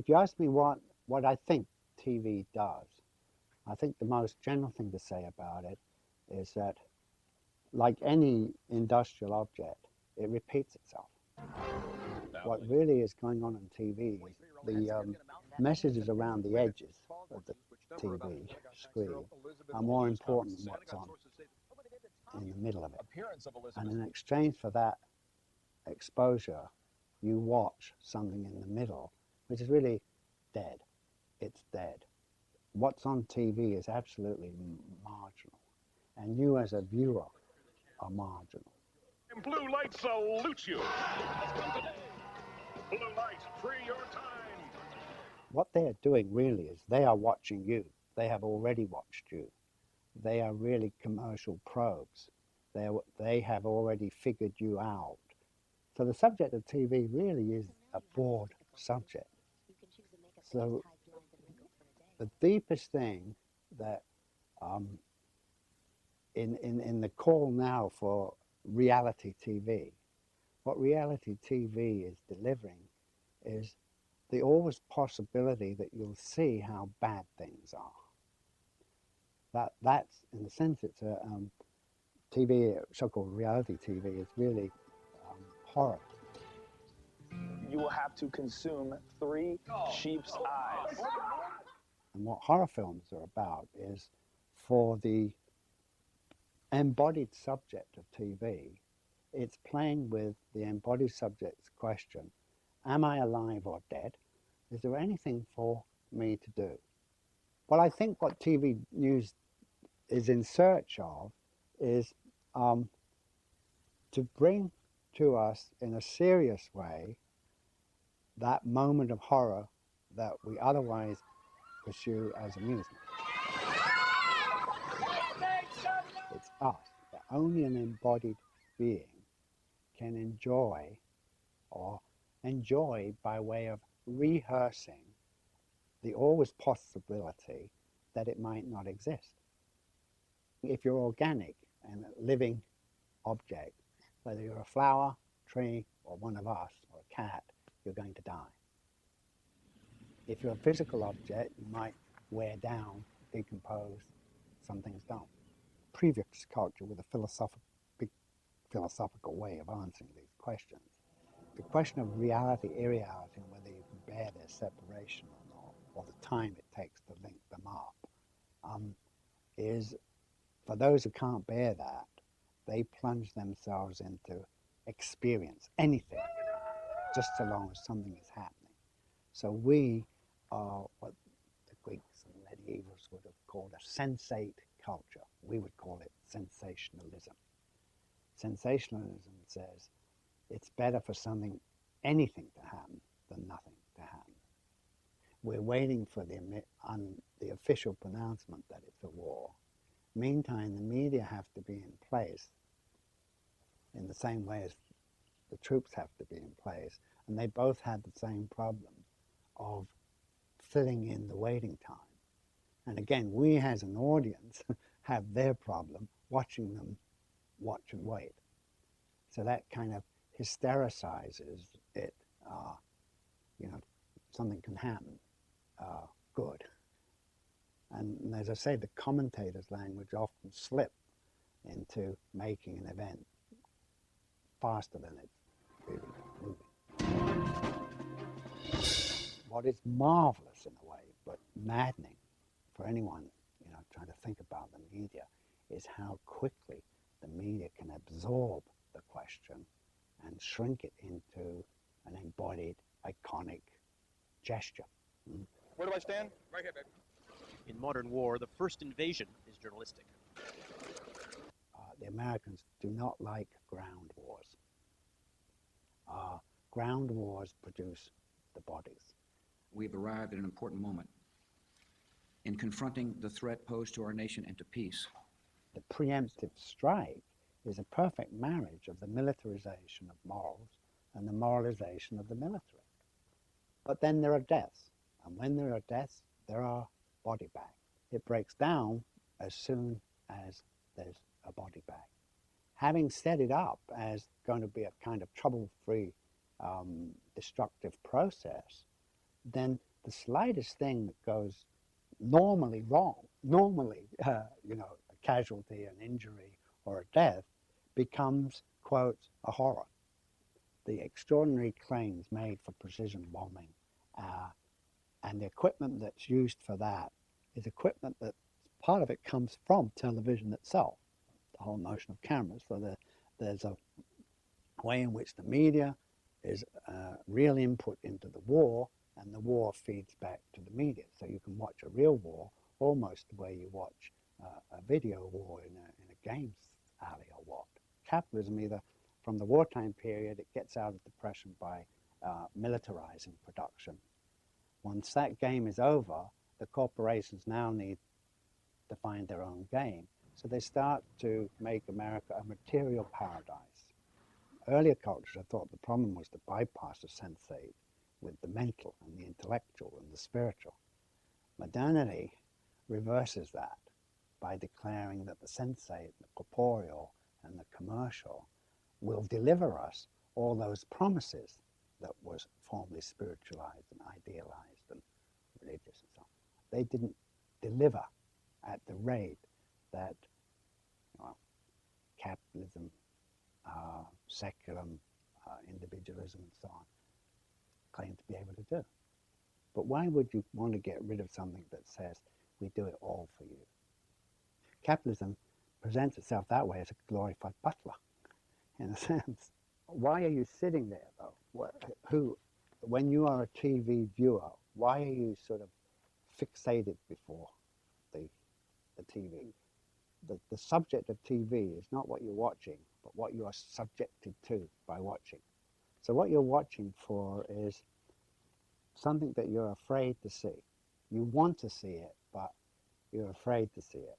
If you ask me what I think TV does, I think the most general thing to say about it is that, like any industrial object, it repeats itself. What really is going on TV is the messages around the edges of the TV screen are more important than what's on in the middle of it. And in exchange for that exposure, you watch something in the middle, which is really dead. It's dead. What's on TV is absolutely marginal, and you as a viewer are marginal. Blue lights salute you. Blue lights, free your time. What they're doing really is they are watching you. They have already watched you. They are really commercial probes. They have already figured you out. So the subject of TV really is a broad subject. So the deepest thing that in the call now for reality TV, what reality TV is delivering is the always possibility that you'll see how bad things are. That's, in a sense, it's a TV, so-called reality TV, is really horror. You will have to consume 3 sheep's eyes. And what horror films are about is, for the embodied subject of TV, it's playing with the embodied subject's question, am I alive or dead? Is there anything for me to do? What I think what TV news is in search of is to bring to us in a serious way that moment of horror that we otherwise pursue as amusement. It's us, that only an embodied being can enjoy, or enjoy by way of rehearsing the always possibility that it might not exist. If you're organic and a living object, whether you're a flower, tree, or one of us, or a cat, you're going to die. If you're a physical object, you might wear down, decompose, some things don't. Previous culture with a big philosophical way of answering these questions. The question of reality, irreality, and whether you can bear their separation or not, or the time it takes to link them up, is, for those who can't bear that, they plunge themselves into experience, anything, just so long as something is happening. So we are what the Greeks and medievals would have called a sensate culture. We would call it sensationalism. Sensationalism says it's better for anything to happen than nothing to happen. We're waiting for the official pronouncement that it's a war. Meantime, the media have to be in place in the same way as the troops have to be in place, and they both have the same problem of filling in the waiting time. And again, we as an audience have their problem watching them watch and wait. So that kind of hystericizes it. Something can happen, good. And as I say, the commentator's language often slip into making an event faster than it's really moving. What is marvelous in a way, but maddening for anyone trying to think about the media, is how quickly the media can absorb the question and shrink it into an embodied, iconic gesture. Where do I stand? Right here, baby. In modern war, the first invasion is journalistic. The Americans do not like ground wars. Ground wars produce the bodies. We've arrived at an important moment in confronting the threat posed to our nation and to peace. The preemptive strike is a perfect marriage of the militarization of morals and the moralization of the military. But then there are deaths, and when there are deaths, there are body bags. It breaks down as soon as there's a body bag. Having set it up as going to be a kind of trouble-free, destructive process, then the slightest thing that goes normally wrong, normally, you know, a casualty, an injury, or a death, becomes, quote, a horror. The extraordinary claims made for precision bombing and the equipment that's used for that is equipment that part of it comes from television itself, the whole notion of cameras. So there's a way in which the media is real input into the war, and the war feeds back to the media. So you can watch a real war almost the way you watch a video war in a games alley or what. Capitalism, either from the wartime period, it gets out of depression by militarizing production. Once that game is over, the corporations now need to find their own game. So they start to make America a material paradise. Earlier cultures, I thought the problem was the bypass of sensate with the mental and the intellectual and the spiritual. Modernity reverses that by declaring that the sensate, the corporeal, and the commercial will deliver us all those promises that was formerly spiritualized and idealized and religious and so on. They didn't deliver at the rate that, well, capitalism, secular individualism and so on claim to be able to do. But why would you want to get rid of something that says, we do it all for you? Capitalism presents itself that way as a glorified butler, in a sense. Why are you sitting there, though? When you are a TV viewer, why are you sort of fixated before the TV? The subject of TV is not what you're watching, but what you are subjected to by watching. So what you're watching for is something that you're afraid to see. You want to see it, but you're afraid to see it.